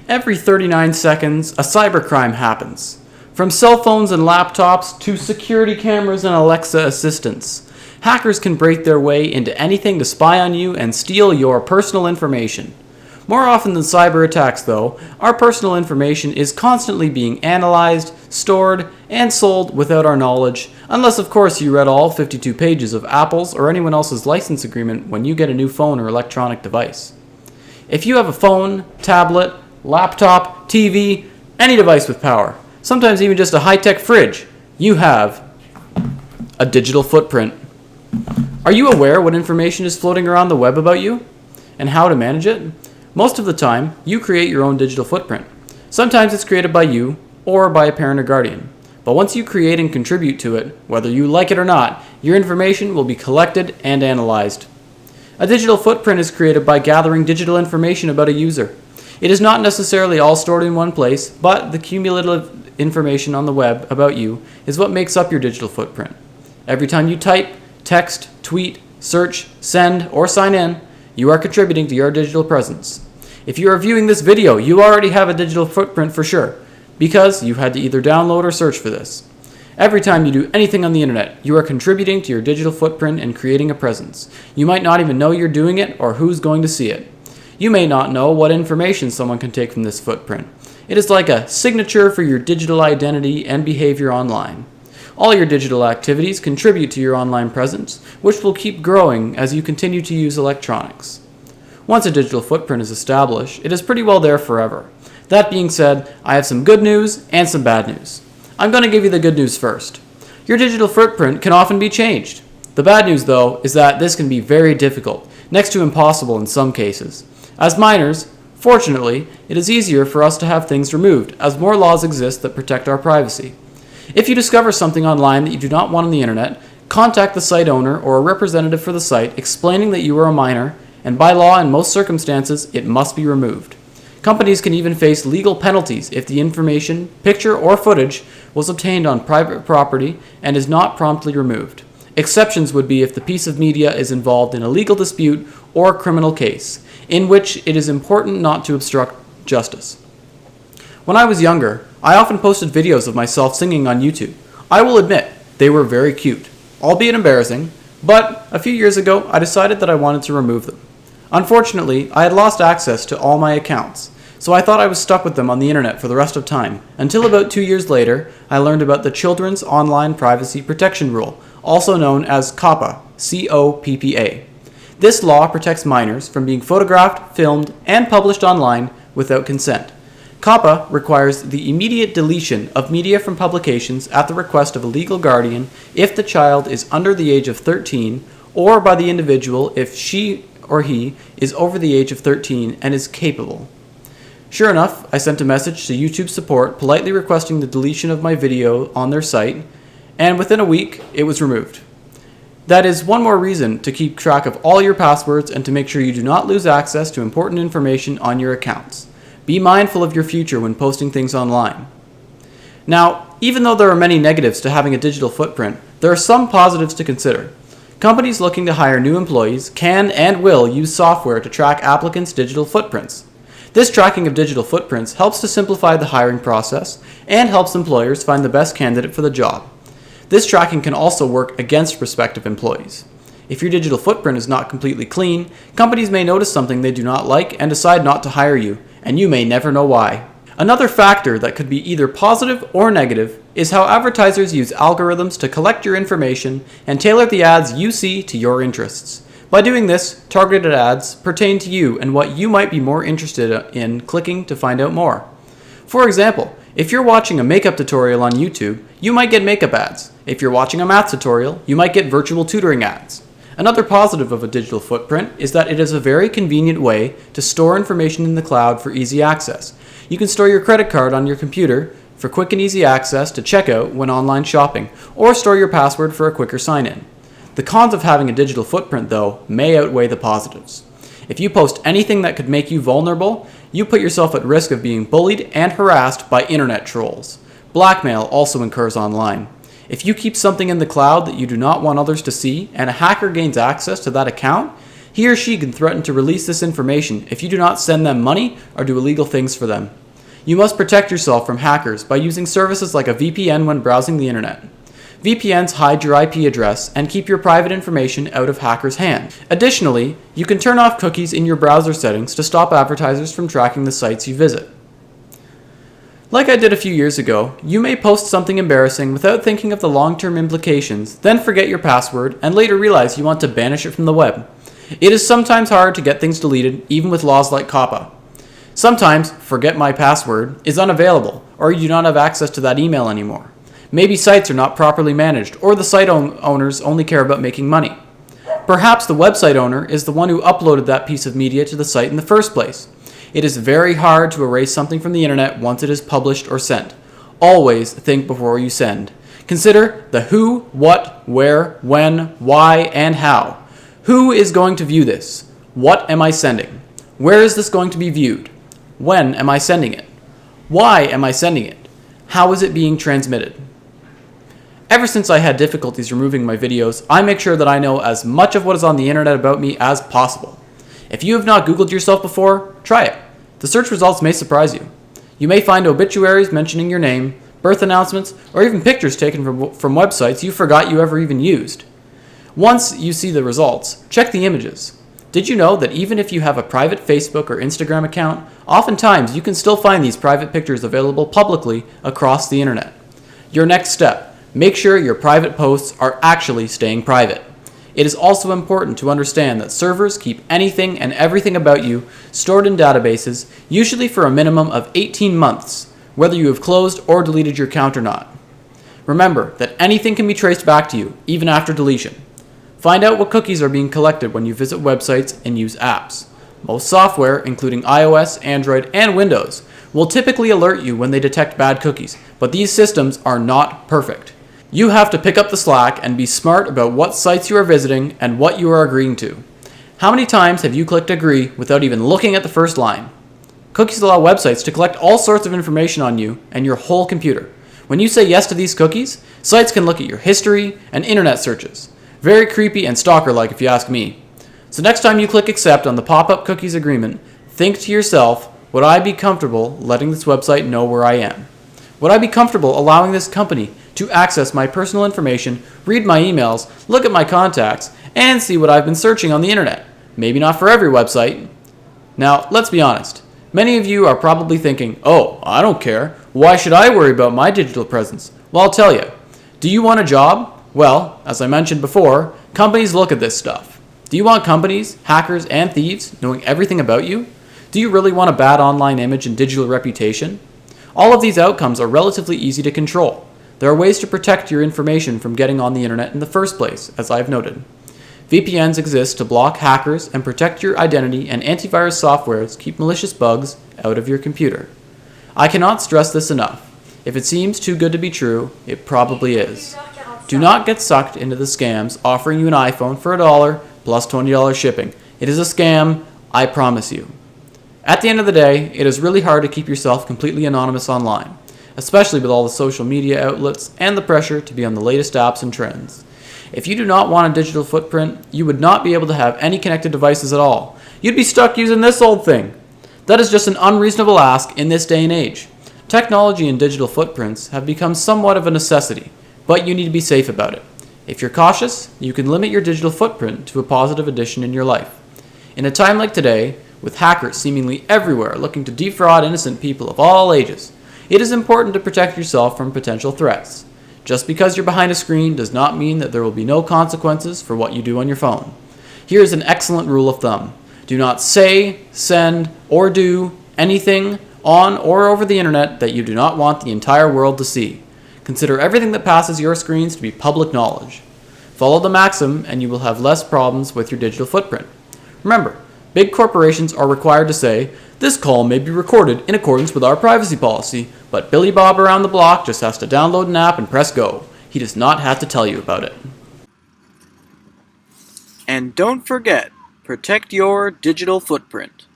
Every 39 seconds, a cybercrime happens. From cell phones and laptops to security cameras and Alexa assistants, hackers can break their way into anything to spy on you and steal your personal information. More often than cyber attacks, though, our personal information is constantly being analyzed, stored, and sold without our knowledge, unless of course you read all 52 pages of Apple's or anyone else's license agreement when you get a new phone or electronic device. If you have a phone, tablet, laptop, TV, any device with power, sometimes even just a high-tech fridge, you have a digital footprint. Are you aware what information is floating around the web about you and how to manage it? Most of the time, you create your own digital footprint. Sometimes it's created by you or by a parent or guardian. But once you create and contribute to it, whether you like it or not, your information will be collected and analyzed. A digital footprint is created by gathering digital information about a user. It is not necessarily all stored in one place, but the cumulative information on the web about you is what makes up your digital footprint. Every time you type, text, tweet, search, send, or sign in, you are contributing to your digital presence. If you are viewing this video, you already have a digital footprint for sure, because you had to either download or search for this. Every time you do anything on the internet, you are contributing to your digital footprint and creating a presence. You might not even know you're doing it or who's going to see it. You may not know what information someone can take from this footprint. It is like a signature for your digital identity and behavior online. All your digital activities contribute to your online presence, which will keep growing as you continue to use electronics. Once a digital footprint is established, it is pretty well there forever. That being said, I have some good news and some bad news. I'm going to give you the good news first. Your digital footprint can often be changed. The bad news, though, is that this can be very difficult, next to impossible in some cases. As minors, fortunately, it is easier for us to have things removed, as more laws exist that protect our privacy. If you discover something online that you do not want on the internet, contact the site owner or a representative for the site explaining that you are a minor, and by law in most circumstances, it must be removed. Companies can even face legal penalties if the information, picture, or footage was obtained on private property and is not promptly removed. Exceptions would be if the piece of media is involved in a legal dispute or criminal case, in which it is important not to obstruct justice. When I was younger, I often posted videos of myself singing on YouTube. I will admit, they were very cute, albeit embarrassing, but a few years ago I decided that I wanted to remove them. Unfortunately, I had lost access to all my accounts, so I thought I was stuck with them on the internet for the rest of time, until about 2 years later, I learned about the Children's Online Privacy Protection Rule, also known as Coppa, C-O-P-P-A. This law protects minors from being photographed, filmed, and published online without consent. Coppa requires the immediate deletion of media from publications at the request of a legal guardian if the child is under the age of 13 or by the individual if she or he is over the age of 13 and is capable. Sure enough, I sent a message to YouTube support politely requesting the deletion of my video on their site, and within a week, it was removed. That is one more reason to keep track of all your passwords and to make sure you do not lose access to important information on your accounts. Be mindful of your future when posting things online. Now, even though there are many negatives to having a digital footprint, there are some positives to consider. Companies looking to hire new employees can and will use software to track applicants' digital footprints. This tracking of digital footprints helps to simplify the hiring process and helps employers find the best candidate for the job. This tracking can also work against prospective employees. If your digital footprint is not completely clean, companies may notice something they do not like and decide not to hire you, and you may never know why. Another factor that could be either positive or negative is how advertisers use algorithms to collect your information and tailor the ads you see to your interests. By doing this, targeted ads pertain to you and what you might be more interested in clicking to find out more. For example, if you're watching a makeup tutorial on YouTube, you might get makeup ads. If you're watching a math tutorial, you might get virtual tutoring ads. Another positive of a digital footprint is that it is a very convenient way to store information in the cloud for easy access. You can store your credit card on your computer for quick and easy access to checkout when online shopping, or store your password for a quicker sign-in. The cons of having a digital footprint, though, may outweigh the positives. If you post anything that could make you vulnerable, you put yourself at risk of being bullied and harassed by internet trolls. Blackmail also occurs online. If you keep something in the cloud that you do not want others to see, and a hacker gains access to that account, He or she can threaten to release this information if you do not send them money or do illegal things for them. You must protect yourself from hackers by using services like a VPN when browsing the internet. VPNs hide your IP address and keep your private information out of hackers' hands. Additionally, you can turn off cookies in your browser settings to stop advertisers from tracking the sites you visit. Like I did a few years ago, you may post something embarrassing without thinking of the long-term implications, then forget your password, and later realize you want to banish it from the web. It is sometimes hard to get things deleted, even with laws like Coppa. Sometimes, forget my password is unavailable, or you do not have access to that email anymore. Maybe sites are not properly managed, or the site owners only care about making money. Perhaps the website owner is the one who uploaded that piece of media to the site in the first place. It is very hard to erase something from the internet once it is published or sent. Always think before you send. Consider the who, what, where, when, why, and how. Who is going to view this? What am I sending? Where is this going to be viewed? When am I sending it? Why am I sending it? How is it being transmitted? Ever since I had difficulties removing my videos, I make sure that I know as much of what is on the internet about me as possible. If you have not Googled yourself before, try it. The search results may surprise you. You may find obituaries mentioning your name, birth announcements, or even pictures taken from websites you forgot you ever even used. Once you see the results, check the images. Did you know that even if you have a private Facebook or Instagram account, oftentimes you can still find these private pictures available publicly across the internet? Your next step, make sure your private posts are actually staying private. It is also important to understand that servers keep anything and everything about you stored in databases, usually for a minimum of 18 months, whether you have closed or deleted your account or not. Remember that anything can be traced back to you, even after deletion. Find out what cookies are being collected when you visit websites and use apps. Most software, including iOS, Android, and Windows, will typically alert you when they detect bad cookies, but these systems are not perfect. You have to pick up the slack and be smart about what sites you are visiting and what you are agreeing to. How many times have you clicked agree without even looking at the first line? Cookies allow websites to collect all sorts of information on you and your whole computer. When you say yes to these cookies, sites can look at your history and internet searches. Very creepy and stalker-like if you ask me. So next time you click accept on the pop-up cookies agreement, think to yourself, would I be comfortable letting this website know where I am? Would I be comfortable allowing this company to access my personal information, read my emails, look at my contacts, and see what I've been searching on the internet? Maybe not for every website. Now, let's be honest. Many of you are probably thinking, oh, I don't care. Why should I worry about my digital presence? Well, I'll tell you. Do you want a job? Well, as I mentioned before, companies look at this stuff. Do you want companies, hackers, and thieves knowing everything about you? Do you really want a bad online image and digital reputation? All of these outcomes are relatively easy to control. There are ways to protect your information from getting on the internet in the first place, as I've noted. VPNs exist to block hackers and protect your identity, and antivirus softwares keep malicious bugs out of your computer. I cannot stress this enough. If it seems too good to be true, it probably is. Do not get sucked into the scams offering you an iPhone for $1 plus $20 shipping. It is a scam, I promise you. At the end of the day, it is really hard to keep yourself completely anonymous online, especially with all the social media outlets and the pressure to be on the latest apps and trends. If you do not want a digital footprint, you would not be able to have any connected devices at all. You'd be stuck using this old thing. That is just an unreasonable ask in this day and age. Technology and digital footprints have become somewhat of a necessity, but you need to be safe about it. If you're cautious, you can limit your digital footprint to a positive addition in your life. In a time like today, with hackers seemingly everywhere looking to defraud innocent people of all ages, it is important to protect yourself from potential threats. Just because you're behind a screen does not mean that there will be no consequences for what you do on your phone. Here is an excellent rule of thumb. Do not say, send, or do anything on or over the internet that you do not want the entire world to see. Consider everything that passes your screens to be public knowledge. Follow the maxim and you will have less problems with your digital footprint. Remember, big corporations are required to say, this call may be recorded in accordance with our privacy policy, but Billy Bob around the block just has to download an app and press go. He does not have to tell you about it. And don't forget, protect your digital footprint.